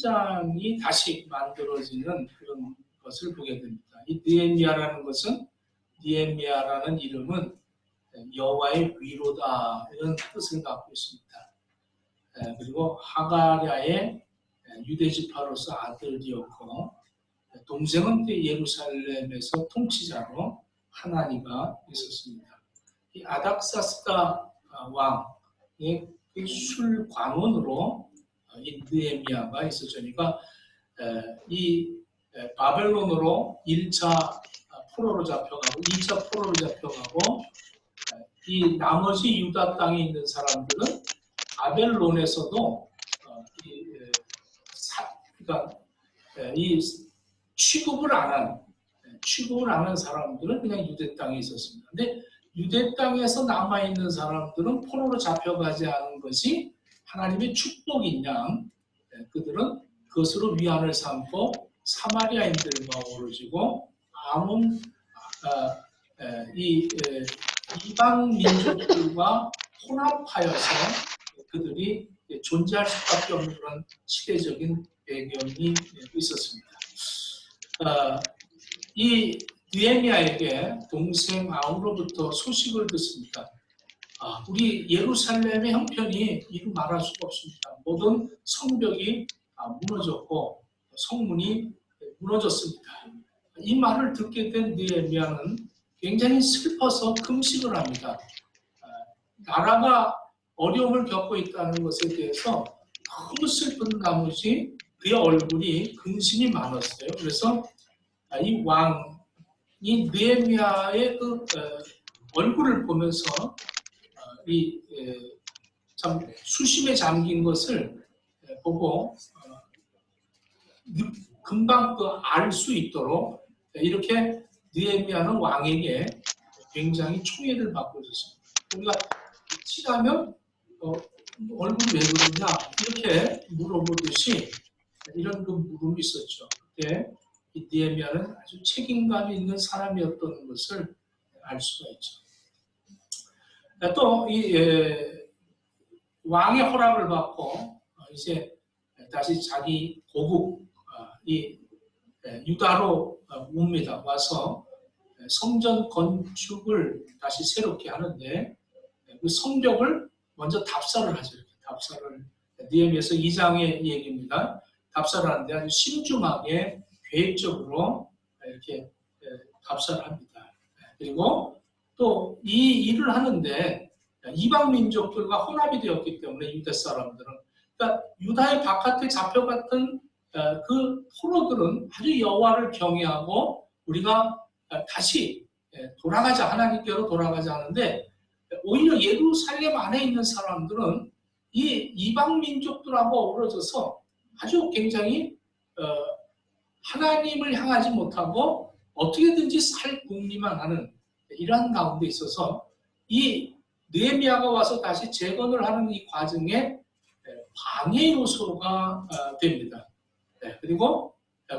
성장이 다시 만들어지는 그런 것을 보게 됩니다. 이 느헤미야라는 것은, 느헤미야라는 이름은 여호와의 위로다 이런 뜻을 갖고 있습니다. 그리고 하가랴의 유대지파로서 아들이었고, 동생은 예루살렘에서 통치자로 하나니가 있었습니다. 이 아닥사스다 왕의 술관원으로 이 느헤미야가 있었죠. 그러니까 이 바벨론으로 1차 포로로 잡혀가고 2차 포로로 잡혀가고, 이 나머지 유다 땅에 있는 사람들은 바벨론에서도 그러니까 이 취급을 안 한 사람들은 그냥 유대 땅에 있었습니다. 근데 유대 땅에서 남아있는 사람들은 포로로 잡혀가지 않은 것이 하나님의 축복인 양, 그들은 그것으로 위안을 삼고 사마리아인들과 어우러지고 이방 민족들과 혼합하여서 그들이 존재할 수밖에 없는 그런 시대적인 배경이 있었습니다. 이 느헤미야에게 동생 아우로부터 소식을 듣습니다. 우리 예루살렘의 형편이 이루 말할 수가 없습니다. 모든 성벽이 무너졌고 성문이 무너졌습니다. 이 말을 듣게 된 느헤미야는 굉장히 슬퍼서 금식을 합니다. 나라가 어려움을 겪고 있다는 것에 대해서 너무 슬픈 나머지 그의 얼굴이 근심이 많았어요. 그래서 이 왕이 느헤미야의 그 얼굴을 보면서 참 수심에 잠긴 것을 보고 금방 알 수 있도록 이렇게 느헤미야는 왕에게 굉장히 총애를 받고 있었습니다. 우리가 치라면 얼굴이 왜 그러냐 이렇게 물어보듯이 이런 그 물음이 있었죠. 그때 이 느헤미야는 아주 책임감이 있는 사람이었던 것을 알 수가 있죠. 또 이 왕의 허락을 받고 이제 다시 자기 고국 이 유다로 옵니다. 와서 성전 건축을 다시 새롭게 하는데 그 성벽을 먼저 답사를 하죠. 답사를 느헤미야서 2장의 얘기입니다. 답사를 하는데 아주 신중하게 계획적으로 이렇게 답사를 합니다. 그리고 또 이 일을 하는데 이방 민족들과 혼합이 되었기 때문에 유대 사람들은, 그러니까 유다의 바깥에 잡혀갔던 그 포로들은 아주 여호와를 경외하고 우리가 다시 돌아가자, 하나님께로 돌아가자 하는데, 오히려 예루살렘 안에 있는 사람들은 이 이방 민족들하고 어우러져서 아주 굉장히 하나님을 향하지 못하고 어떻게든지 살 궁리만 하는 이러한 가운데 있어서 이 느헤미야가 와서 다시 재건을 하는 이 과정에 방해 요소가 됩니다. 그리고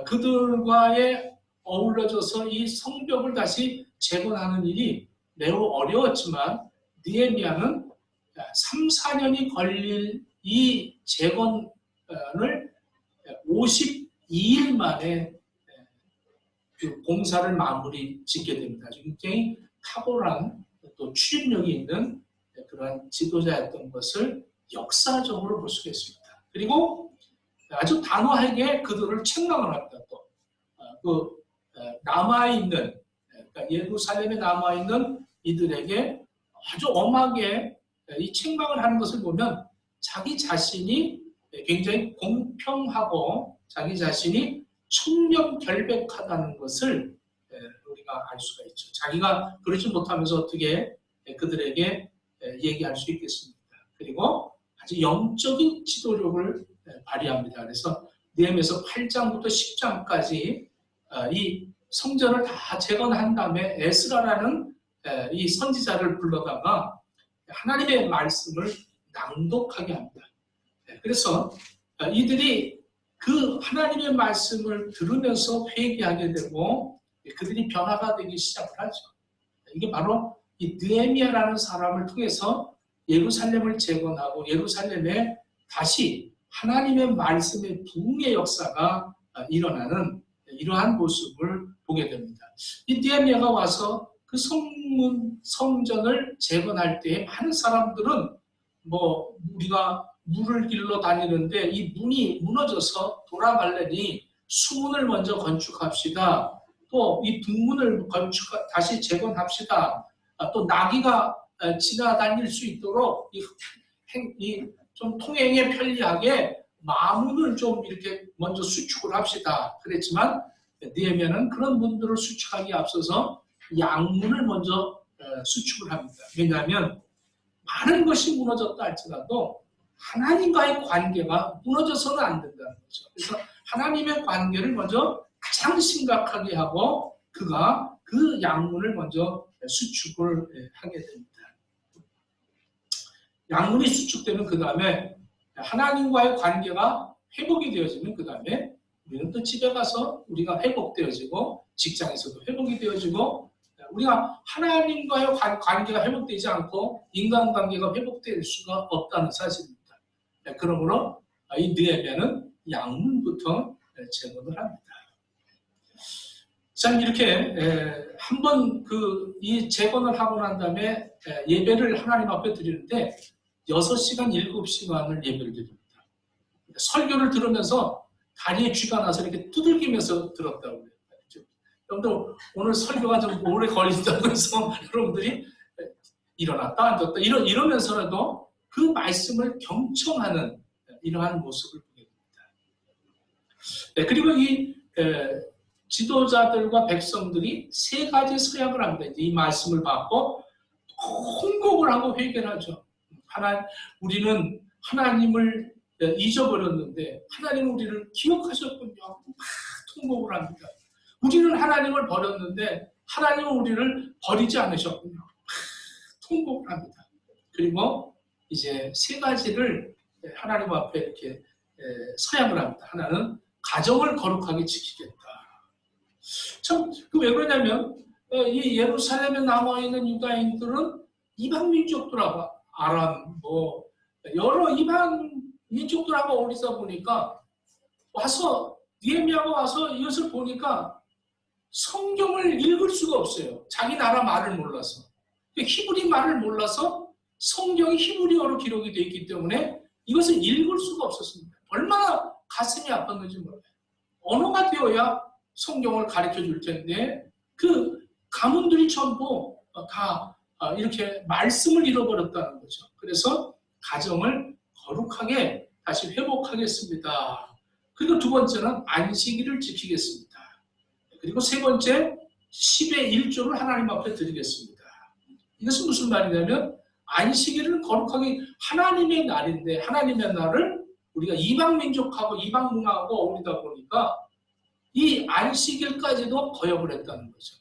그들과의 어우러져서 이 성벽을 다시 재건하는 일이 매우 어려웠지만 느헤미야는 3, 4년이 걸릴 이 재건을 52일 만에 그 공사를 마무리 짓게 됩니다. 굉장히 탁월한 또 추진력이 있는 그런 지도자였던 것을 역사적으로 볼 수가 있습니다. 그리고 아주 단호하게 그들을 책망을 합니다. 또 남아있는, 그러니까 예루살렘에 남아있는 이들에게 아주 엄하게 이 책망을 하는 것을 보면 자기 자신이 굉장히 공평하고 자기 자신이 청렴결백하다는 것을 우리가 알 수가 있죠. 자기가 그러지 못하면서 어떻게 그들에게 얘기할 수 있겠습니까? 그리고 아주 영적인 지도력을 발휘합니다. 그래서 느헤미야서 8장부터 10장까지 이 성전을 다 재건한 다음에 에스라라는 이 선지자를 불러다가 하나님의 말씀을 낭독하게 합니다. 그래서 이들이 그 하나님의 말씀을 들으면서 회개하게 되고 그들이 변화가 되기 시작을 하죠. 이게 바로 이 느헤미야라는 사람을 통해서 예루살렘을 재건하고 예루살렘에 다시 하나님의 말씀의 부흥의 역사가 일어나는 이러한 모습을 보게 됩니다. 이 느헤미야가 와서 그 성전을 재건할 때에 많은 사람들은 우리가 물을 길러 다니는데 이 문이 무너져서 돌아갈래니 수문을 먼저 건축합시다. 또 이 북문을 다시 재건합시다. 또 나귀가 지나다닐 수 있도록 좀 통행에 편리하게 마문을 좀 이렇게 먼저 수축을 합시다. 그랬지만 느헤미야는 그런 문들을 수축하기에 앞서서 양문을 먼저 수축을 합니다. 왜냐하면 많은 것이 무너졌다 할지라도 하나님과의 관계가 무너져서는 안 된다는 거죠. 그래서 하나님의 관계를 먼저 가장 심각하게 하고 그가 그 양문을 먼저 수축을 하게 됩니다. 양문이 수축되면 그 다음에 하나님과의 관계가 회복이 되어지면 그 다음에 우리는 또 집에 가서 우리가 회복되어지고 직장에서도 회복이 되어지고 우리가 하나님과의 관계가 회복되지 않고 인간관계가 회복될 수가 없다는 사실입니다. 그러므로 이 느헤미야는 양문부터 재건을 합니다. 자, 이렇게 한번 이 재건을 하고 난 다음에 예배를 하나님 앞에 드리는데 6시간, 7시간을 예배를 드립니다. 설교를 들으면서 다리에 쥐가 나서 이렇게 두들기면서 들었다고 해요. 여러분들 오늘 설교가 좀 오래 걸린다고 해서 여러분들이 일어났다 앉았다 이러면서라도 그 말씀을 경청하는 이러한 모습을 보게 됩니다. 그리고 이 지도자들과 백성들이 3가지 서약을 합니다. 이 말씀을 받고 통곡을 하고 회개를 하죠. 우리는 하나님을 잊어버렸는데 하나님은 우리를 기억하셨군요. 막 통곡을 합니다. 우리는 하나님을 버렸는데 하나님은 우리를 버리지 않으셨군요. 통곡을 합니다. 그리고 이제 3가지를 하나님 앞에 이렇게 서약을 합니다. 하나는 가정을 거룩하게 지키겠다. 참, 왜 그러냐면 이 예루살렘에 남아있는 유다인들은 이방 민족들하고 아람, 여러 이방 민족들하고 어울리다 보니까 느헤미야가 와서 이것을 보니까 성경을 읽을 수가 없어요. 자기 나라 말을 몰라서. 히브리 말을 몰라서 성경이 히브리어로 기록이 되어 있기 때문에 이것을 읽을 수가 없었습니다. 얼마나 가슴이 아팠는지 몰라요. 언어가 되어야 성경을 가르쳐 줄 텐데 그 가문들이 전부 다 이렇게 말씀을 잃어버렸다는 거죠. 그래서 가정을 거룩하게 다시 회복하겠습니다. 그리고 2번째는 안식일을 지키겠습니다. 그리고 3번째 10의 1조를 하나님 앞에 드리겠습니다. 이것은 무슨 말이냐면 안식일은 거룩하게 하나님의 날인데 하나님의 날을 우리가 이방 민족하고 이방 문화하고 어울리다 보니까 이 안식일까지도 거역을 했다는 거죠.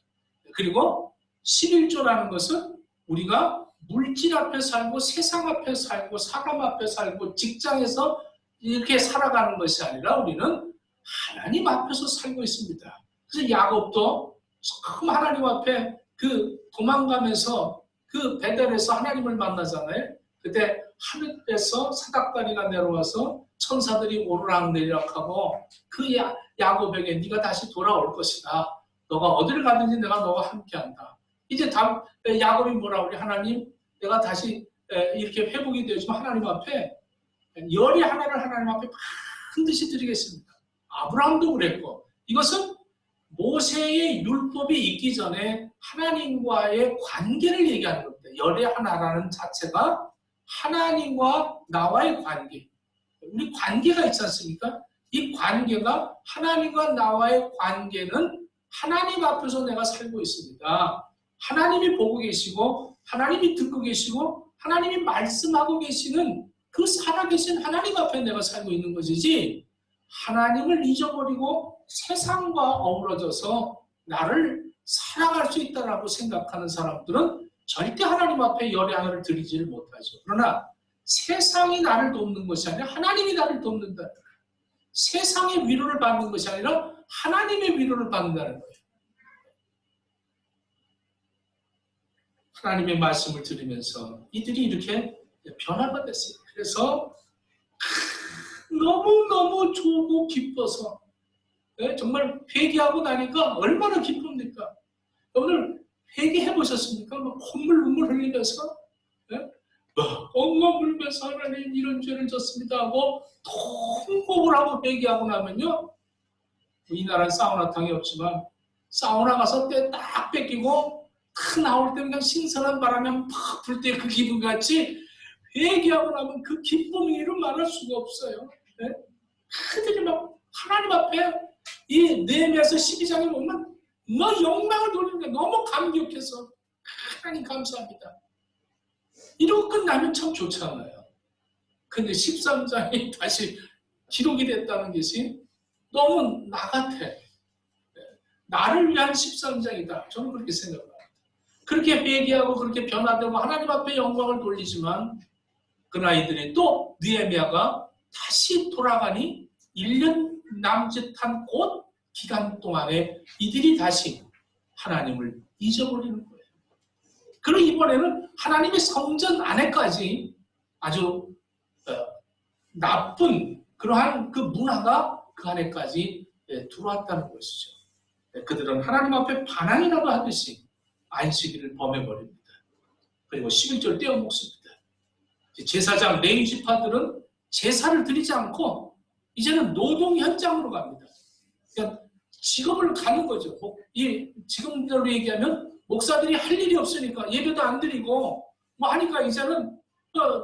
그리고 11조라는 것은 우리가 물질 앞에 살고 세상 앞에 살고 사람 앞에 살고 직장에서 이렇게 살아가는 것이 아니라 우리는 하나님 앞에서 살고 있습니다. 그래서 야곱도 처음 하나님 앞에 도망가면서 베델에서 하나님을 만나잖아요. 그때 하늘에서 사닥다리가 내려와서 천사들이 오르락내리락하고 야곱에게 네가 다시 돌아올 것이다. 너가 어디를 가든지 내가 너와 함께한다. 이제 야곱이 뭐라고 그래? 하나님, 내가 다시 이렇게 회복이 되지만 하나님 앞에 열의 하나를 하나님 앞에 반드시 드리겠습니다. 아브라함도 그랬고 이것은 모세의 율법이 있기 전에 하나님과의 관계를 얘기하는 겁니다. 열의 하나라는 자체가 하나님과 나와의 관계. 우리 관계가 있지 않습니까? 이 관계가 하나님과 나와의 관계는 하나님 앞에서 내가 살고 있습니다. 하나님이 보고 계시고 하나님이 듣고 계시고 하나님이 말씀하고 계시는 그 살아계신 하나님 앞에 내가 살고 있는 것이지 하나님을 잊어버리고 세상과 어우러져서 나를 살아갈 수 있다고 생각하는 사람들은 절대 하나님 앞에 열의 하나를 드리지를 못하죠. 그러나 세상이 나를 돕는 것이 아니라 하나님이 나를 돕는다. 세상의 위로를 받는 것이 아니라 하나님의 위로를 받는다는 거예요. 하나님의 말씀을 들으면서 이들이 이렇게 변화가 됐어요. 그래서 큰 너무너무 좋고 기뻐서 정말 회개하고 나니까 얼마나 기쁩니까? 오늘 회개해 보셨습니까? 막 콧물 눈물 흘리면서 엉엉 울면서 하나님 이런 죄를 졌습니다 하고 통곡을 하고 회개하고 나면요, 이 나라는 사우나탕이 없지만 사우나 가서 때 딱 뺏기고 탁 나올 때 그냥 신선한 바람이 팍 불 때 그 기분 같이 회개하고 나면 그 기쁨이 이루 말할 수가 없어요. 그들이 막 하나님 앞에 이 느헤미야서 12장에 보면 너 영광을 돌리는데 너무 감격해서 하나님 감사합니다. 이러고 끝나면 참 좋잖아요. 근데 13장이 다시 기록이 됐다는 것이 너무 나 같아. 나를 위한 13장이다. 저는 그렇게 생각합니다. 그렇게 회개하고 그렇게 변화되고 하나님 앞에 영광을 돌리지만 그 아이들이 또 느헤미야가 다시 돌아가니 1년 남짓한 곧 기간 동안에 이들이 다시 하나님을 잊어버리는 거예요. 그리고 이번에는 하나님의 성전 안에까지 아주 나쁜 그러한 그 문화가 그 안에까지 들어왔다는 것이죠. 그들은 하나님 앞에 반항이라도 하듯이 안식일을 범해버립니다. 그리고 11절 떼어먹습니다. 제사장 레위 지파들은 제사를 드리지 않고 이제는 노동 현장으로 갑니다. 그러니까 직업을 가는 거죠. 지금대로 얘기하면 목사들이 할 일이 없으니까 예배도 안 드리고 뭐 하니까 이제는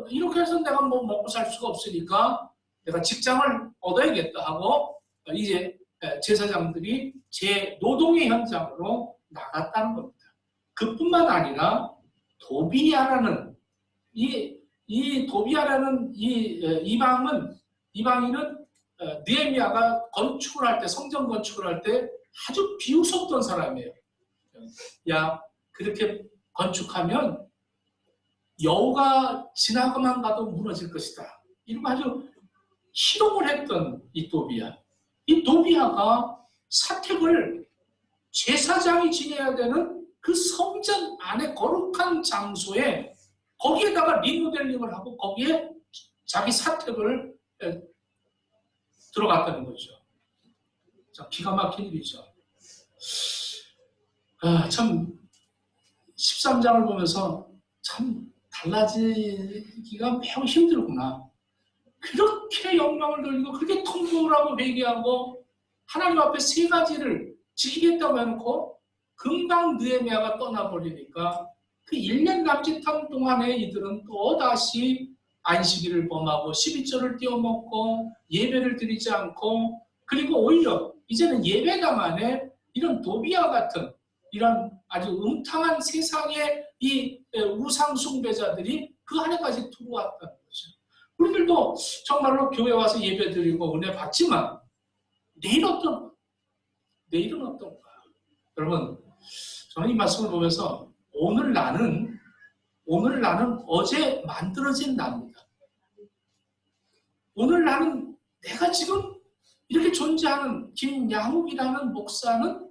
이렇게 해서 내가 뭐 먹고 살 수가 없으니까 내가 직장을 얻어야겠다 하고 이제 제사장들이 제 노동의 현장으로 나갔다는 겁니다. 그뿐만 아니라 도비야라는 이 도비야라는 이방인은 느헤미야가 건축을 할 때, 성전 건축을 할 때 아주 비웃었던 사람이에요. 야, 그렇게 건축하면 여우가 지나가만 가도 무너질 것이다. 이러고 아주 희롱을 했던 이 도비야. 이 도비야가 사택을 제사장이 지내야 되는 그 성전 안에 거룩한 장소에 거기에다가 리모델링을 하고 거기에 자기 사택을 들어갔다는 거죠. 자, 기가 막힌 일이죠. 참 13장을 보면서 참 달라지기가 매우 힘들구나. 그렇게 영광을 돌리고 그렇게 통곡을 하고 회개하고 하나님 앞에 세 가지를 지키겠다고 해놓고 금방 느헤미야가 떠나버리니까 그 1년 남짓한 동안에 이들은 또다시 안식일을 범하고 12절을 떼어먹고 예배를 드리지 않고 그리고 오히려 이제는 예배당 안에 이런 도비야 같은 이런 아주 음탕한 세상의 이 우상 숭배자들이 그 안에까지 들어왔다는 거죠. 우리들도 정말로 교회 와서 예배 드리고 은혜 받지만 내일은 어떤가? 여러분, 저는 이 말씀을 보면서 오늘 나는 어제 만들어진 나입니다. 오늘 나는 내가 지금 이렇게 존재하는 김양욱이라는 목사는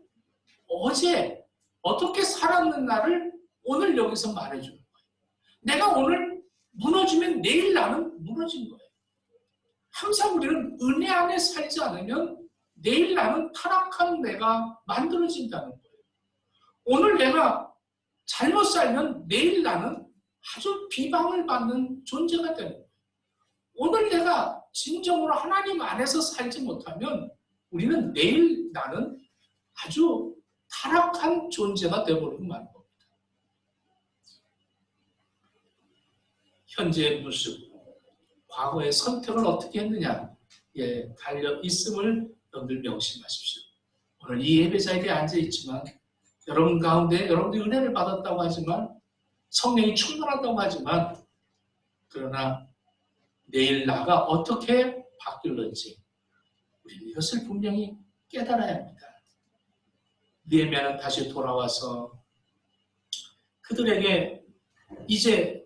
어제 어떻게 살았는가를 오늘 여기서 말해주는 거예요. 내가 오늘 무너지면 내일 나는 무너진 거예요. 항상 우리는 은혜 안에 살지 않으면 내일 나는 타락한 내가 만들어진다는 거예요. 오늘 내가 잘못 살면 내일 나는 아주 비방을 받는 존재가 되는 거예요. 오늘 내가 진정으로 하나님 안에서 살지 못하면 우리는 내일 나는 아주 타락한 존재가 되어버리고 마는 겁니다. 현재의 모습, 과거의 선택을 어떻게 했느냐 달려 있음을 여러분들 명심하십시오. 오늘 이 예배 자리에 앉아있지만 여러분 가운데 여러분들이 은혜를 받았다고 하지만 성령이 충만하다고 하지만 그러나 내일 나가 어떻게 바뀔는지 우리는 이것을 분명히 깨달아야 합니다. 느헤미야는 다시 돌아와서 그들에게 이제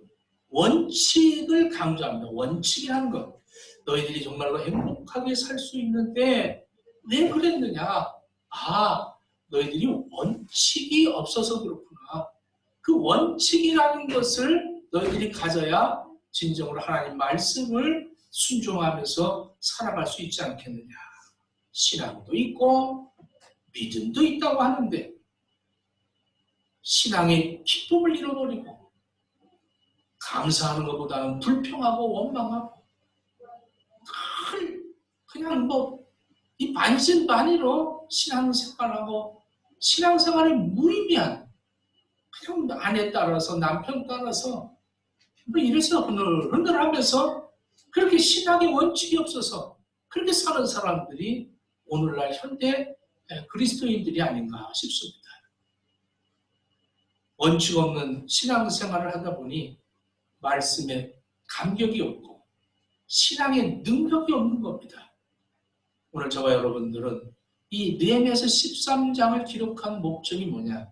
원칙을 강조합니다. 원칙이라는 것. 너희들이 정말로 행복하게 살 수 있는데 왜 그랬느냐? 너희들이 원칙이 없어서 그렇구나. 그 원칙이라는 것을 너희들이 가져야 진정으로 하나님 말씀을 순종하면서 살아갈 수 있지 않겠느냐. 신앙도 있고 믿음도 있다고 하는데 신앙의 기쁨을 잃어버리고 감사하는 것보다는 불평하고 원망하고 그냥 이 반신반의로 신앙생활하고 신앙생활에 무의미한 그냥 아내 따라서 남편 따라서 이래서 흔들흔들하면서 그렇게 신앙의 원칙이 없어서 그렇게 사는 사람들이 오늘날 현대 그리스도인들이 아닌가 싶습니다. 원칙 없는 신앙생활을 하다 보니 말씀에 감격이 없고 신앙의 능력이 없는 겁니다. 오늘 저와 여러분들은 이 느헤미야서 13장을 기록한 목적이 뭐냐?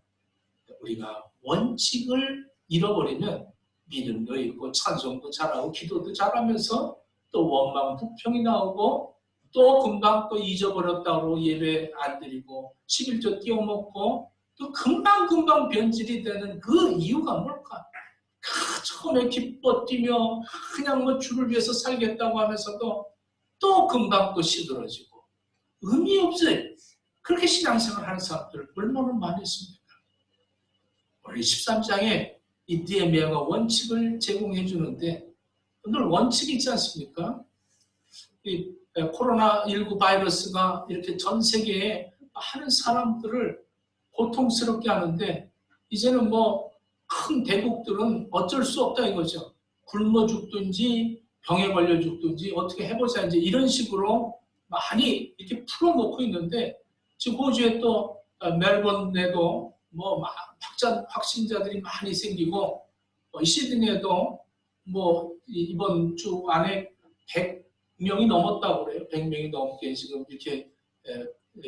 우리가 원칙을 잃어버리면 믿음도 있고 찬송도 잘하고 기도도 잘하면서 또 원망 불평이 나오고 또 금방 또 잊어버렸다고 예배 안 드리고 11조 띄워먹고 또 금방금방 변질이 되는 그 이유가 뭘까? 처음에 기뻐 뛰며 그냥 주를 위해서 살겠다고 하면서도 또 금방 또 시들어지고 의미 없어요. 그렇게 신앙생활 하는 사람들 얼마나 많이 있습니까? 오늘 13장에 이 느헤미야가 원칙을 제공해 주는데 오늘 원칙이 있지 않습니까? 이 코로나19 바이러스가 이렇게 전 세계에 많은 사람들을 고통스럽게 하는데 이제는 큰 대국들은 어쩔 수 없다 이거죠. 굶어 죽든지 병에 걸려 죽든지 어떻게 해보자 이제 이런 식으로 많이 이렇게 풀어놓고 있는데 지금 호주에 또 멜번에도 확진자들이 많이 생기고 시드니에도 이번 주 안에 100명이 넘었다고 그래요. 100명이 넘게 지금 이렇게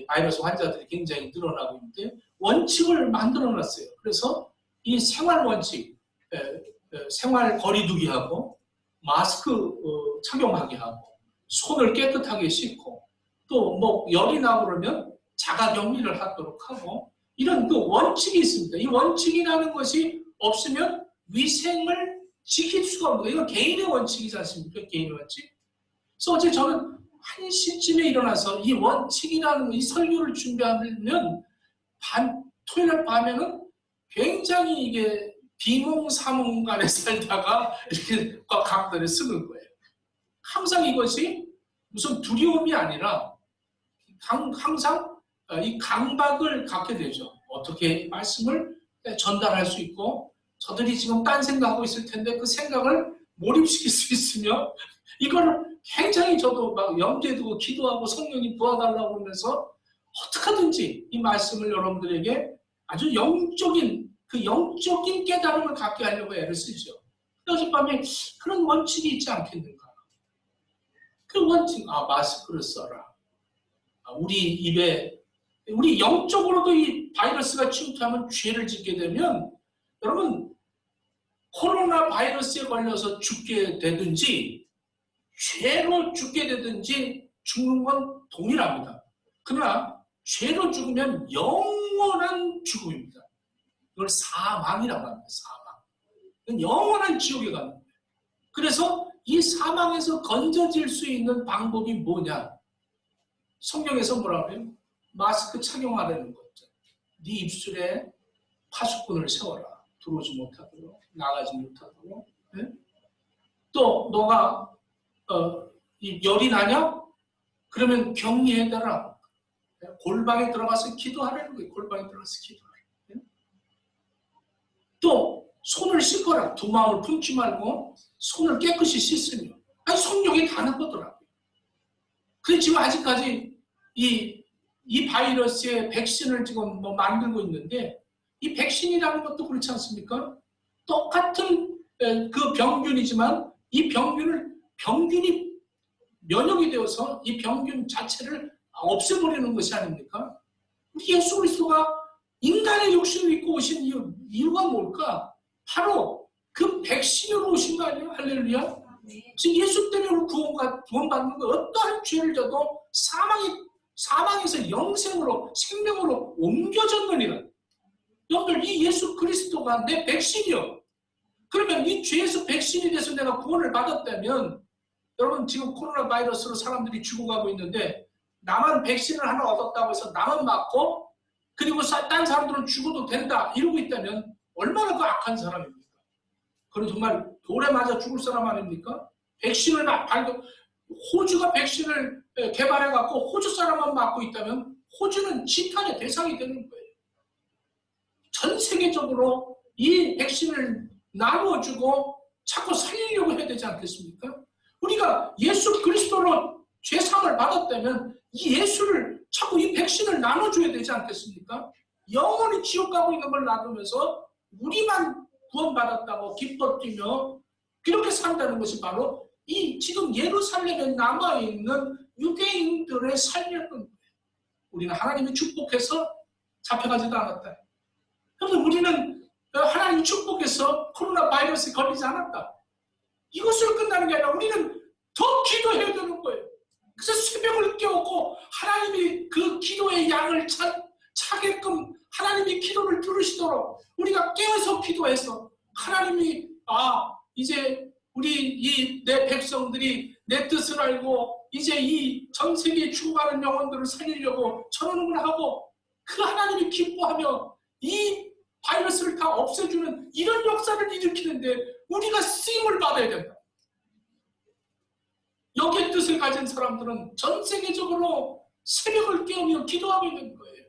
바이러스 환자들이 굉장히 늘어나고 있는데 원칙을 만들어놨어요. 그래서 이 생활 원칙, 생활 거리두기 하고 마스크 착용하게 하고 손을 깨끗하게 씻고 또 열이 나고 그러면 자가격리를 하도록 하고 이런 그 원칙이 있습니다. 이 원칙이라는 것이 없으면 위생을 지킬 수가 없는 거예요. 이건 개인의 원칙이지 않습니까? 개인의 원칙. 그래서 어제 저는 1시쯤에 일어나서 이 원칙이라는 이 설교를 준비하면 토요일 밤에는 굉장히 이게 비몽사몽간에 살다가 이렇게 각들에 쓰는 거예요. 항상 이것이 무슨 두려움이 아니라 항상 이 강박을 갖게 되죠. 어떻게 말씀을 전달할 수 있고 저들이 지금 딴 생각하고 있을 텐데 그 생각을 몰입시킬 수 있으며 이걸 굉장히 저도 막 염두에 두고 기도하고 성령님 도와달라고 하면서 어떻게든지 이 말씀을 여러분들에게 아주 영적인 깨달음을 갖게 하려고 애를 쓰죠. 어젯밤에 그런 원칙이 있지 않겠는가? 그 원칙, 마스크를 써라. 우리 영적으로도 이 바이러스가 침투하면 죄를 짓게 되면 여러분 코로나 바이러스에 걸려서 죽게 되든지 죄로 죽게 되든지 죽는 건 동일합니다. 그러나 죄로 죽으면 영원한 죽음입니다. 이걸 사망이라고 합니다. 사망. 영원한 지옥에 가는 거예요. 그래서 이 사망에서 건져질 수 있는 방법이 뭐냐? 성경에서 뭐라고 해요? 마스크 착용하라는 거죠. 네 입술에 파수꾼을 세워라. 들어오지 못하도록, 나가지 못하도록. 네? 또 너가 열이 나냐? 그러면 격리해달라. 골방에 들어가서 기도하라는 거예요. 골방에 들어가서 기도하라. 네? 또 손을 씻어라. 두 마음을 품지 말고 손을 깨끗이 씻으며. 성령이 다는 거더라고요. 근데 지금 아직까지 이 바이러스의 백신을 지금 만들고 있는데 이 백신이라는 것도 그렇지 않습니까? 똑같은 그 병균이지만 이 병균이 면역이 되어서 이 병균 자체를 없애버리는 것이 아닙니까? 예수 그리스도가 인간의 육신을 입고 오신 이유가 뭘까? 바로 그 백신으로 오신 거 아니에요? 할렐루야. 지금 예수 때문에 구원받는 거 어떠한 죄를 져도 사망에서 영생으로 생명으로 옮겨졌느니라. 여러분들 이 예수 그리스도가 내 백신이요. 그러면 이 죄에서 백신이 돼서 내가 구원을 받았다면 여러분 지금 코로나 바이러스로 사람들이 죽어가고 있는데 나만 백신을 하나 얻었다고 해서 나만 맞고 그리고 딴 사람들은 죽어도 된다 이러고 있다면 얼마나 그 악한 사람입니까? 그건 정말 돌에 맞아 죽을 사람 아닙니까? 백신을 호주가 백신을 개발해갖고 호주 사람만 맞고 있다면 호주는 지탄의 대상이 되는 거예요. 전 세계적으로 이 백신을 나누어주고 자꾸 살리려고 해야 되지 않겠습니까? 우리가 예수 그리스도로 죄상을 받았다면 이 예수를 자꾸 이 백신을 나눠줘야 되지 않겠습니까? 영원히 지옥 가고 있는 걸 놔두면서 우리만 구원받았다고 기뻐 뛰며 그렇게 산다는 것이 바로 이 지금 예루살렘에 남아있는 유대인들의 삶이었던 거예요. 우리는 하나님이 축복해서 잡혀가지도 않았다. 그런데 우리는 하나님 축복해서 코로나 바이러스에 걸리지 않았다. 이것으로 끝나는 게 아니라 우리는 더 기도해야 되는 거예요. 그래서 새벽을 깨웠고 하나님이 그 기도의 양을 차게끔 하나님이 기도를 들으시도록 우리가 깨어서 기도해서 하나님이 이제 우리 내 백성들이 내 뜻을 알고 이제 이 전 세계에 죽어가는 영혼들을 살리려고 저러는 걸 하고 그 하나님이 기뻐하며 이 바이러스를 다 없애주는 이런 역사를 일으키는데 우리가 쓰임을 받아야 된다. 여기에 뜻을 가진 사람들은 전 세계적으로 새벽을 깨우며 기도하고 있는 거예요.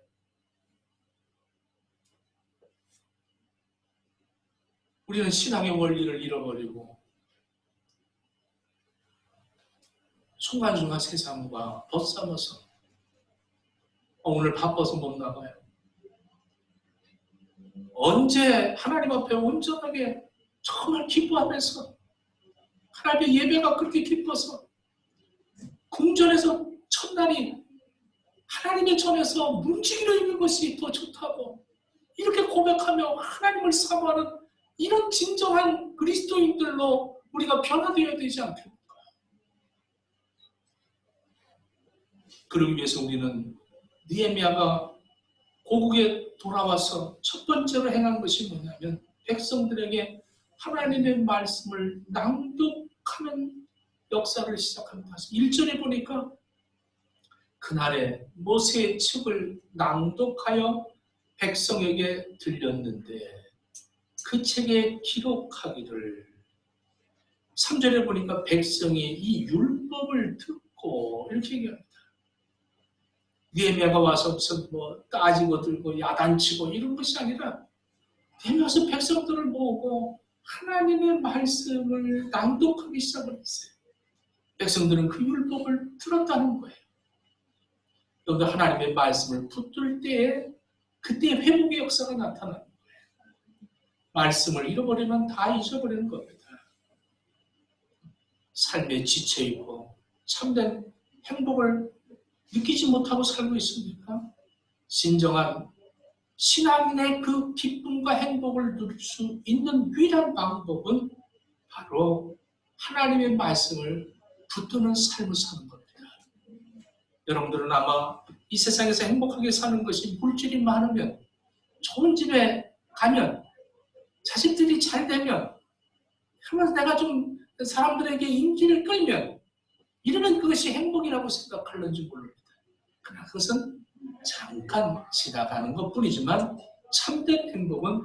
우리는 신앙의 원리를 잃어버리고 순간순간 세상과 벗삼아서 오늘 바빠서 못 나가요. 언제 하나님 앞에 온전하게 정말 기뻐하면서 하나님의 예배가 그렇게 기뻐서 궁전에서 첫날이 하나님의 전에서 문지기로 있는 것이 더 좋다고 이렇게 고백하며 하나님을 사모하는 이런 진정한 그리스도인들로 우리가 변화되어야 되지 않겠습니까? 그러기 위해서 우리는 느헤미야가 고국에 돌아와서 첫 번째로 행한 것이 뭐냐면 백성들에게 하나님의 말씀을 낭독하는 역사를 시작합니다. 1절에 보니까 그날에 모세의 책을 낭독하여 백성에게 들렸는데 그 책에 기록하기를 3절에 보니까 백성이 이 율법을 듣고 이렇게 얘기합니다. 느헤미야가 와서 무슨 따지고 들고 야단치고 이런 것이 아니라 느헤미야서 백성들을 모으고 하나님의 말씀을 낭독하기 시작을 했어요. 백성들은 그 율법을 들었다는 거예요. 여러분들 하나님의 말씀을 붙들 때에 그때 회복의 역사가 나타나는 거예요. 말씀을 잃어버리면 다 잊어버리는 겁니다. 삶에 지쳐있고 참된 행복을 느끼지 못하고 살고 있습니까? 진정한 신앙인의 그 기쁨과 행복을 누릴 수 있는 유일한 방법은 바로 하나님의 말씀을 붙드는 삶을 사는 겁니다. 여러분들은 아마 이 세상에서 행복하게 사는 것이 물질이 많으면 좋은 집에 가면 자식들이 잘 되면 그러면서 내가 좀 사람들에게 인기를 끌면 이러면 그것이 행복이라고 생각하는지 모릅니다. 그러나 그것은 잠깐 지나가는 것뿐이지만 참된 행복은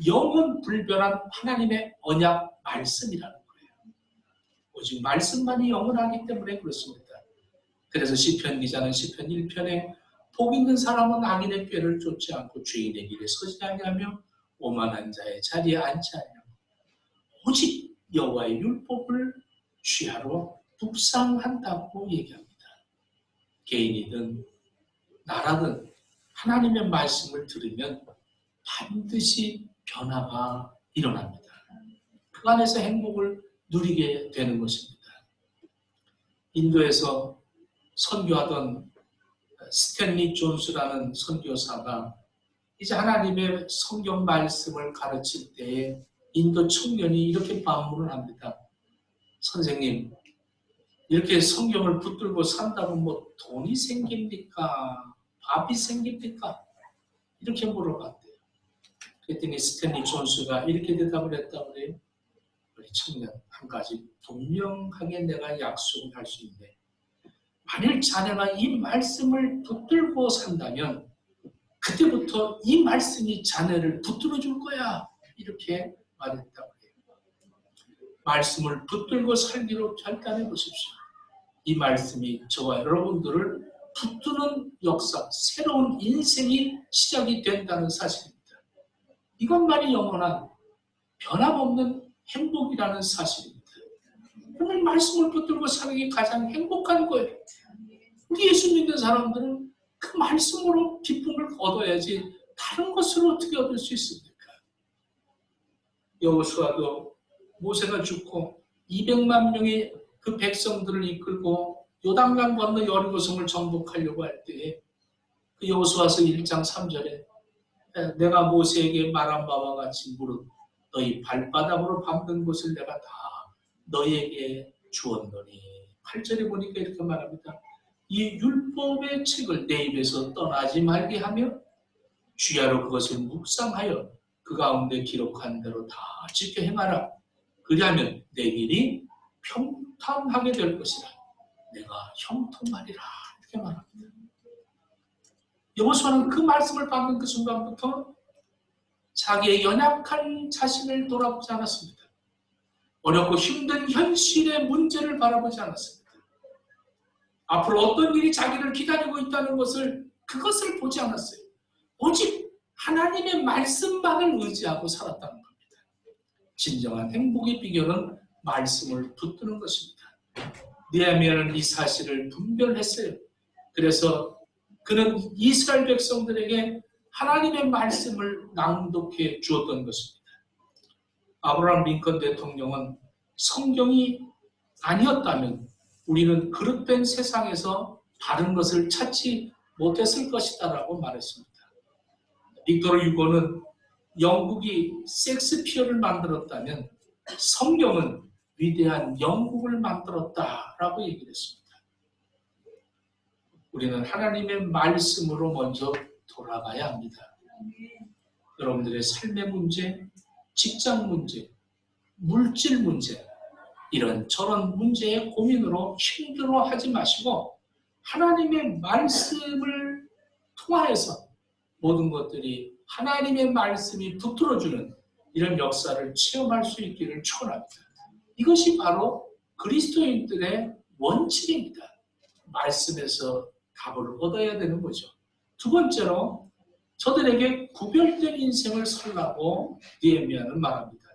영원 불변한 하나님의 언약 말씀이라는 거예요. 오직 말씀만이 영원하기 때문에 그렇습니다. 그래서 시편 기자는 시편 1편에 복 있는 사람은 악인의 꾀를 쫓지 않고 죄인의 길에 서지 아니하며 오만한 자의 자리에 앉지 아니하며 오직 여호와의 율법을 취하러 묵상한다고 얘기합니다. 개인이든 나라든 하나님의 말씀을 들으면 반드시 변화가 일어납니다. 그 안에서 행복을 누리게 되는 것입니다. 인도에서 선교하던 스탠리 존스라는 선교사가 이제 하나님의 성경 말씀을 가르칠 때에 인도 청년이 이렇게 반문을 합니다. 선생님, 이렇게 성경을 붙들고 산다고 뭐 돈이 생깁니까? 밥이 생깁니까? 이렇게 물어봤대요. 그랬더니 스탠리 존스가 이렇게 대답을 했다고 그래요. 우리 청년 한 가지 분명하게 내가 약속을 할 수 있는데, 만일 자네가 이 말씀을 붙들고 산다면 그때부터 이 말씀이 자네를 붙들어 줄 거야. 이렇게 말했다고 해요. 말씀을 붙들고 살기로 결단해 보십시오. 이 말씀이 저와 여러분들을 붙드는 역사, 새로운 인생이 시작이 된다는 사실입니다. 이것만이 영원한 변함없는 행복이라는 사실입니다. 오늘 말씀을 붙들고 사는 게 가장 행복한 거예요. 우리 예수 믿는 사람들은 그 말씀으로 기쁨을 얻어야지 다른 것으로 어떻게 얻을 수 있습니까? 여호수아도 모세가 죽고 200만 명의 그 백성들을 이끌고 요단강 건너 여리고성을 정복하려고 할 때에 그 여호수아서 1장 3절에 내가 모세에게 말한 바와 같이 무릇 너희 발바닥으로 밟는 곳을 내가 다 너희에게 주었노니 8절에 보니까 이렇게 말합니다. 이 율법의 책을 내 입에서 떠나지 말게 하며 주야로 그것을 묵상하여 그 가운데 기록한 대로 다 지켜 행하라. 그리하면 내 길이 평탄하게 될 것이라. 내가 형통하리라. 이렇게 말합니다. 여호수아는 그 말씀을 받는 그 순간부터 자기의 연약한 자신을 돌아보지 않았습니다. 어렵고 힘든 현실의 문제를 바라보지 않았습니다. 앞으로 어떤 일이 자기를 기다리고 있다는 그것을 보지 않았어요. 오직 하나님의 말씀만을 의지하고 살았다는 겁니다. 진정한 행복의 비결은 말씀을 붙드는 것입니다. 느헤미야는 이 사실을 분별했어요. 그래서 그는 이스라엘 백성들에게 하나님의 말씀을 낭독해 주었던 것입니다. 아브라함 링컨 대통령은 성경이 아니었다면 우리는 그릇된 세상에서 바른 것을 찾지 못했을 것이다라고 말했습니다. 빅토르 유고는 영국이 섹스피어를 만들었다면 성경은 위대한 영국을 만들었다라고 얘기를 했습니다. 우리는 하나님의 말씀으로 먼저 돌아가야 합니다. 여러분들의 삶의 문제, 직장 문제, 물질 문제, 이런 저런 문제의 고민으로 힘들어하지 마시고 하나님의 말씀을 통하여서 모든 것들이 하나님의 말씀이 붙들어주는 이런 역사를 체험할 수 있기를 축원합니다. 이것이 바로 그리스도인들의 원칙입니다. 말씀에서 답을 얻어야 되는 거죠. 두 번째로 저들에게 구별된 인생을 살라고 느헤미야는 말합니다.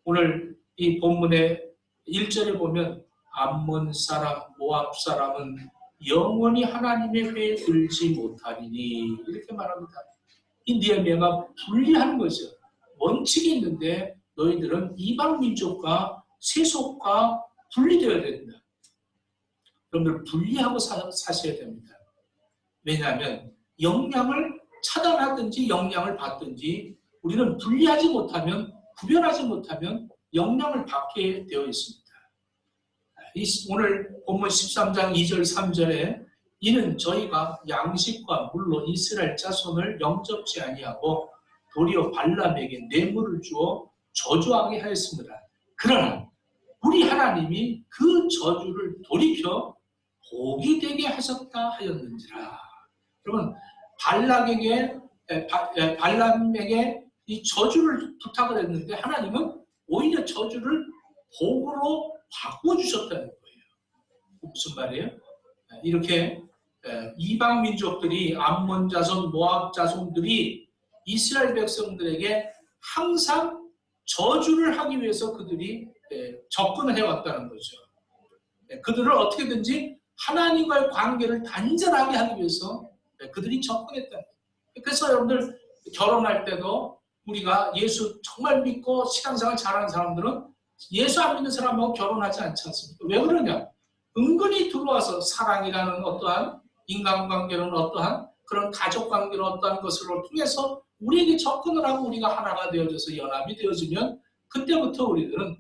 오늘 이 본문의 1절에 보면 암몬 사람, 모압 사람은 영원히 하나님의 회에 들지 못하리니 이렇게 말합니다. 이 느헤미야가 분리하는 거죠. 원칙이 있는데 너희들은 이방 민족과 세속과 분리되어야 된다. 여러분들 분리하고 사셔야 됩니다. 왜냐하면 영향을 차단하든지 영향을 받든지 우리는 분리하지 못하면, 구별하지 못하면 영향을 받게 되어 있습니다. 오늘 본문 13장 2절 3절에 이는 저희가 양식과 물로 이스라엘 자손을 영접지 아니하고 도리어 발람에게 뇌물을 주어 저주하게 하였습니다. 그러나 우리 하나님이 그 저주를 돌이켜 복이 되게 하셨다 하였는지라. 여러분, 발람에게 이 저주를 부탁을 했는데 하나님은 오히려 저주를 복으로 바꿔주셨다는 거예요. 무슨 말이에요? 이렇게 이방 민족들이 암몬 자손, 모압 자손들이 이스라엘 백성들에게 항상 저주를 하기 위해서 그들이 접근을 해왔다는 거죠. 그들을 어떻게든지 하나님과의 관계를 단절하게 하기 위해서 그들이 접근했다. 그래서 여러분들 결혼할 때도 우리가 예수 정말 믿고 신앙생활 잘하는 사람들은 예수 안 믿는 사람하고 결혼하지 않지 않습니까? 왜 그러냐? 은근히 들어와서 사랑이라는 어떠한 인간관계는 어떠한 그런 가족관계는 어떠한 것으로 통해서 우리에게 접근을 하고 우리가 하나가 되어져서 연합이 되어지면 그때부터 우리들은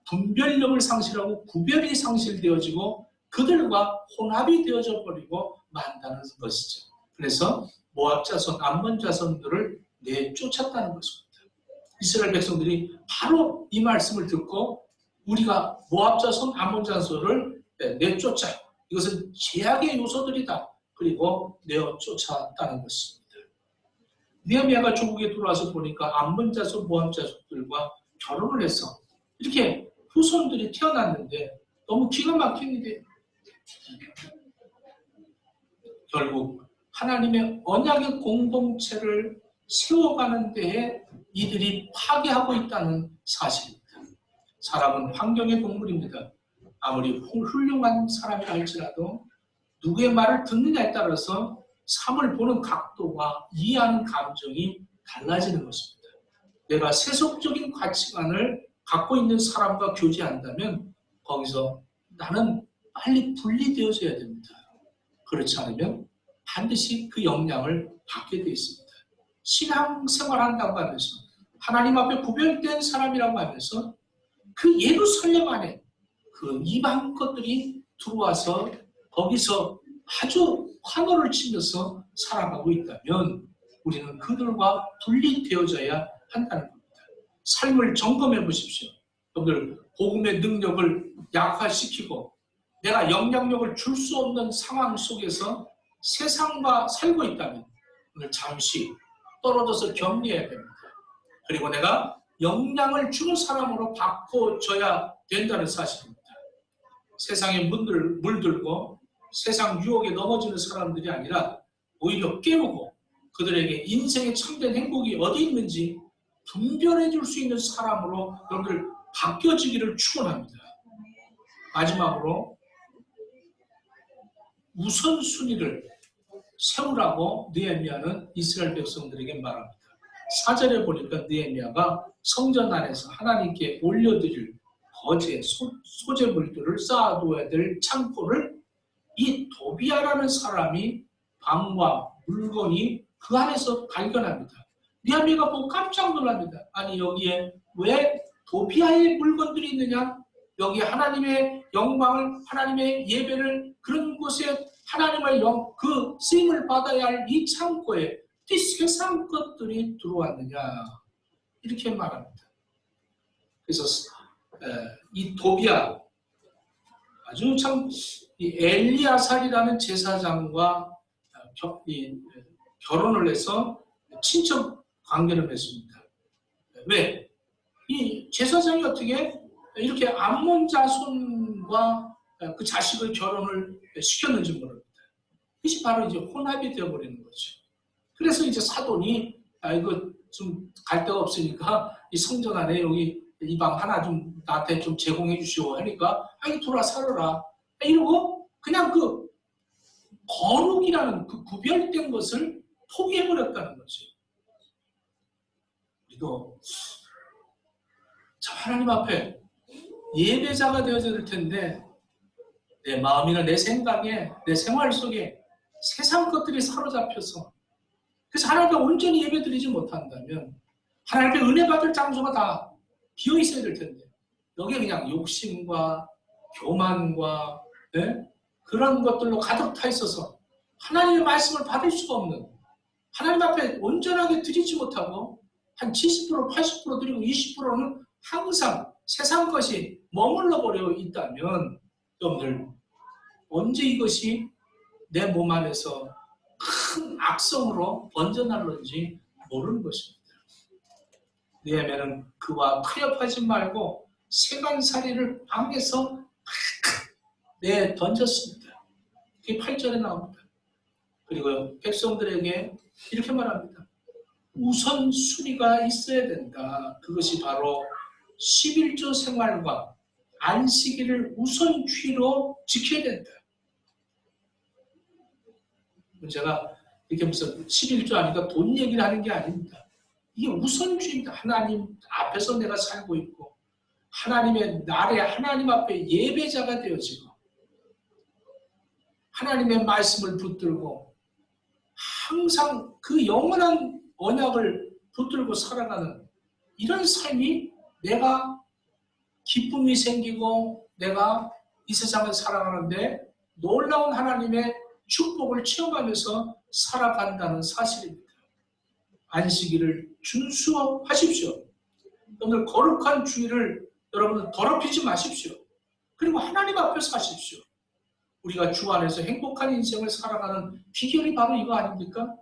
분별력을 상실하고 구별이 상실되어지고 그들과 혼합이 되어져 버리고 만다는 것이죠. 그래서 모압 자손, 암몬 자손들을 내쫓았다는 것입니다. 이스라엘 백성들이 바로 이 말씀을 듣고 우리가 모압 자손, 암몬 자손을 내쫓아. 이것은 제약의 요소들이다. 그리고 내어 쫓아왔다는 것입니다. 느헤미야가 조국에 들어와서 보니까 암몬 자손, 모압 자손들과 결혼을 해서 이렇게 후손들이 태어났는데 너무 기가 막힌 일이에요. 결국 하나님의 언약의 공동체를 세워가는 데에 이들이 파괴하고 있다는 사실입니다. 사람은 환경의 동물입니다. 아무리 훌륭한 사람이라 할지라도 누구의 말을 듣느냐에 따라서 삶을 보는 각도와 이해하는 감정이 달라지는 것입니다. 내가 세속적인 가치관을 갖고 있는 사람과 교제한다면 거기서 나는 빨리 분리되어져야 됩니다. 그렇지 않으면 반드시 그 영향을 받게 되어 있습니다. 신앙생활한다고 하면서 하나님 앞에 구별된 사람이라고 하면서 그 예루살렘 안에 그 이방 것들이 들어와서 거기서 아주 환호를 치면서 살아가고 있다면 우리는 그들과 분리되어져야 한다는 겁니다. 삶을 점검해 보십시오. 여러분들 복음의 능력을 약화시키고 내가 영향력을 줄 수 없는 상황 속에서 세상과 살고 있다면 오늘 잠시 떨어져서 격리해야 됩니다. 그리고 내가 영향을 주는 사람으로 바꿔줘야 된다는 사실입니다. 세상에 물들고 세상 유혹에 넘어지는 사람들이 아니라 오히려 깨우고 그들에게 인생의 참된 행복이 어디 있는지 분별해 줄 수 있는 사람으로 여러분들 바뀌어지기를 축원합니다. 마지막으로 우선순위를 세우라고 느헤미야는 이스라엘 백성들에게 말합니다. 4절에 보니까 느헤미야가 성전 안에서 하나님께 올려드릴 거제, 소재물들을 쌓아둬야 될 창고를 이 도비아라는 사람이 방과 물건이 그 안에서 발견합니다. 느헤미야가 보고 깜짝 놀랍니다. 아니 여기에 왜 도비아의 물건들이 있느냐? 여기 하나님의 영광을, 하나님의 예배를 그런 곳에 하나님의 그 쓰임을 받아야 할 이 창고에 이 세상 것들이 들어왔느냐? 이렇게 말합니다. 그래서 이 도비아 아주 참 엘리아살이라는 제사장과 결혼을 해서 친척 관계를 맺습니다. 왜? 이 제사장이 어떻게 이렇게 암몬 자손과 그 자식을 결혼을 시켰는지 모릅니다. 이것이 바로 이제 혼합이 되어버리는 거죠. 그래서 이제 사돈이 이거 좀 갈 데가 없으니까 이 성전 안에 여기 이 방 하나 좀 나한테 좀 제공해 주시오 하니까 이거 돌아 살아라 이러고 그냥 그 거룩이라는 그 구별된 것을 포기해버렸다는 거죠. 우리도 참 하나님 앞에 예배자가 되어야 될 텐데 내 마음이나 내 생각에 내 생활 속에 세상 것들이 사로잡혀서 그래서 하나님께 온전히 예배드리지 못한다면 하나님께 은혜 받을 장소가 다 비어 있어야 될 텐데 여기에 그냥 욕심과 교만과 그런 것들로 가득 타 있어서 하나님의 말씀을 받을 수가 없는 하나님 앞에 온전하게 드리지 못하고 한 70%, 80% 드리고 20%는 항상 세상 것이 머물러 버려 있다면 여러분들 언제 이것이 내 몸 안에서 큰 악성으로 번져나는지 모르는 것입니다. 느헤미야는 그와 타협하지 말고 세간살이를 방에서 내던졌습니다. 그게 8절에 나옵니다. 그리고 백성들에게 이렇게 말합니다. 우선순위가 있어야 된다. 그것이 바로 11조 생활과 안식일을 우선주의로 지켜야 된다. 제가 이렇게 무슨 11조 하니까 돈 얘기를 하는 게 아닙니다. 이게 우선주의입니다. 하나님 앞에서 내가 살고 있고 하나님의 날에 하나님 앞에 예배자가 되어지고 하나님의 말씀을 붙들고 항상 그 영원한 언약을 붙들고 살아가는 이런 삶이 내가 기쁨이 생기고 내가 이 세상을 살아가는데 놀라운 하나님의 축복을 체험하면서 살아간다는 사실입니다. 안식일을 준수하십시오. 여러분들 거룩한 주일을 여러분들 더럽히지 마십시오. 그리고 하나님 앞에 사십시오. 우리가 주 안에서 행복한 인생을 살아가는 비결이 바로 이거 아닙니까?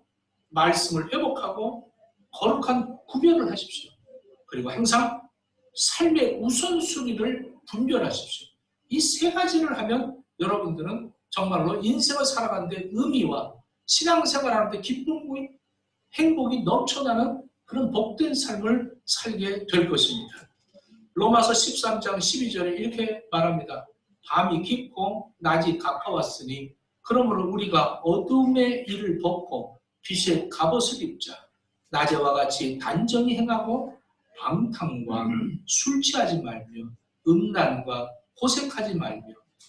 말씀을 회복하고 거룩한 구별을 하십시오. 그리고 항상 삶의 우선순위를 분별하십시오. 이 세 가지를 하면 여러분들은 정말로 인생을 살아가는 데 의미와 신앙생활하는 데 기쁨이 행복이 넘쳐나는 그런 복된 삶을 살게 될 것입니다. 로마서 13장 12절에 이렇게 말합니다. 밤이 깊고 낮이 가까웠으니 그러므로 우리가 어둠의 일을 벗고 빛의 갑옷을 입자. 낮에와 같이 단정히 행하고 방탕과 술 취하지 말며 음란과 호색하지 말며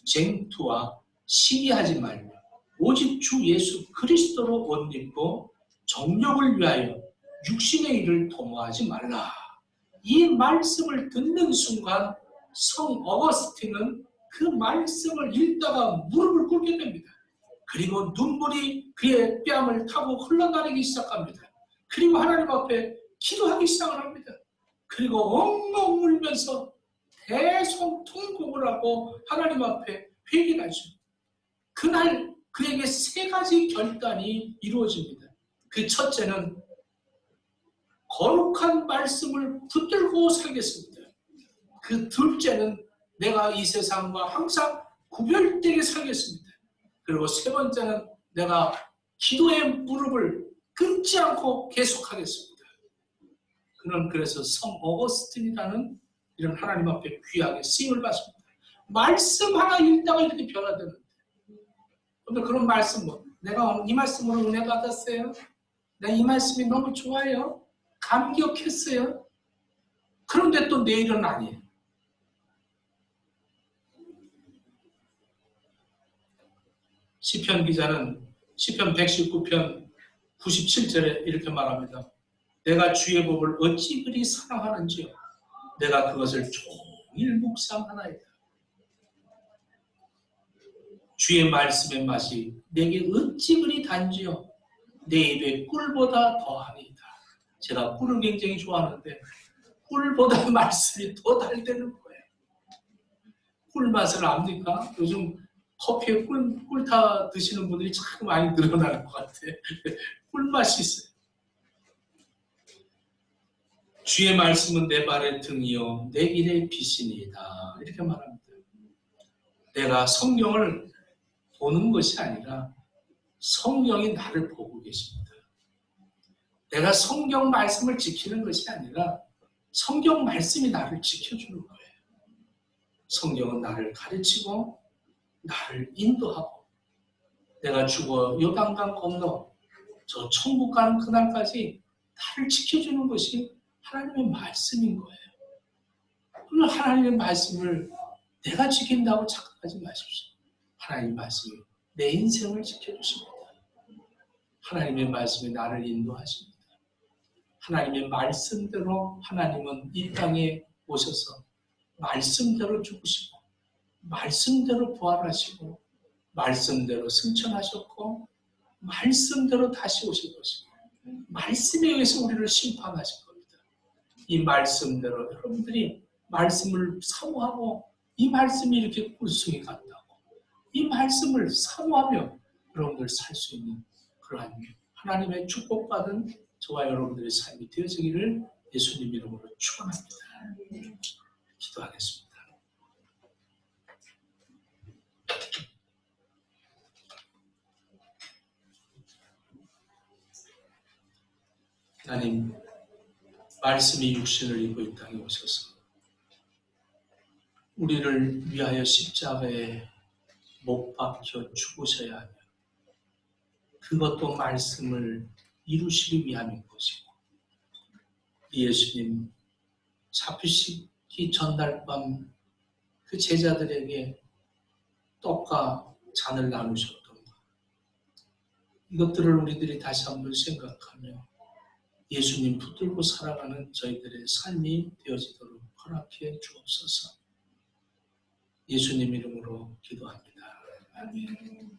쟁투와 시기하지 말며 오직 주 예수 그리스도로 옷 입고 정욕을 위하여 육신의 일을 도모하지 말라. 이 말씀을 듣는 순간 성 어거스틴은 그 말씀을 읽다가 무릎을 꿇게 됩니다. 그리고 눈물이 그의 뺨을 타고 흘러다니기 시작합니다. 그리고 하나님 앞에 기도하기 시작을 합니다. 그리고 엉엉 울면서 대성통곡을 하고 하나님 앞에 회개를 하죠. 그날 그에게 세 가지 결단이 이루어집니다. 그 첫째는 거룩한 말씀을 붙들고 살겠습니다. 그 둘째는 내가 이 세상과 항상 구별되게 살겠습니다. 그리고 세 번째는 내가 기도의 무릎을 끊지 않고 계속하겠습니다. 그는 그래서 성 어거스틴이라는 이런 하나님 앞에 귀하게 쓰임을 받습니다. 말씀 하나 읽다가 이렇게 변화되는데, 근데 그런 말씀 내가 이 말씀으로 은혜 받았어요. 내가 이 말씀이 너무 좋아요. 감격했어요. 그런데 또 내일은 아니에요. 시편 기자는 시편 119편 97절에 이렇게 말합니다. 내가 주의 법을 어찌 그리 사랑하는지요. 내가 그것을 종일 묵상하나이다. 주의 말씀의 맛이 내게 어찌 그리 단지요. 내 입에 꿀보다 더하니이다. 제가 꿀을 굉장히 좋아하는데 꿀보다 말씀이 더 달되는 거예요. 꿀 맛을 압니까? 요즘 커피에 꿀 타 드시는 분들이 참 많이 늘어나는 것 같아요. 꿀맛이 있어요. 주의 말씀은 내 발의 등이요 내 길의 빛이니이다. 이렇게 말합니다. 내가 성경을 보는 것이 아니라 성경이 나를 보고 계십니다. 내가 성경 말씀을 지키는 것이 아니라 성경 말씀이 나를 지켜주는 거예요. 성경은 나를 가르치고 나를 인도하고 내가 죽어 요단강 건너 저 천국 가는 그날까지 나를 지켜주는 것이 하나님의 말씀인 거예요. 오늘 하나님의 말씀을 내가 지킨다고 착각하지 마십시오. 하나님의 말씀이 내 인생을 지켜주십니다. 하나님의 말씀이 나를 인도하십니다. 하나님의 말씀대로 하나님은 이 땅에 오셔서 말씀대로 죽으시고 말씀대로 부활하시고 말씀대로 승천하셨고 말씀대로 다시 오실 것이고 말씀에 의해서 우리를 심판하실 겁니다. 이 말씀대로 여러분들이 말씀을 사모하고 이 말씀이 이렇게 꿀송이 같다고 이 말씀을 사모하며 여러분들 살 수 있는 그러한 하나님의 축복받은 저와 여러분들의 삶이 되어지기를 예수님 이름으로 축원합니다. 기도하겠습니다. 하나님, 말씀이 육신을 입고 이 땅에 오셔서 우리를 위하여 십자가에 못 박혀 죽으셔야 하며 그것도 말씀을 이루시기 위함인 것이고 예수님 잡히시기 전날 밤 그 제자들에게 떡과 잔을 나누셨던 것 이것들을 우리들이 다시 한번 생각하며 예수님 붙들고 살아가는 저희들의 삶이 되어지도록 허락해 주옵소서. 예수님 이름으로 기도합니다. 아멘.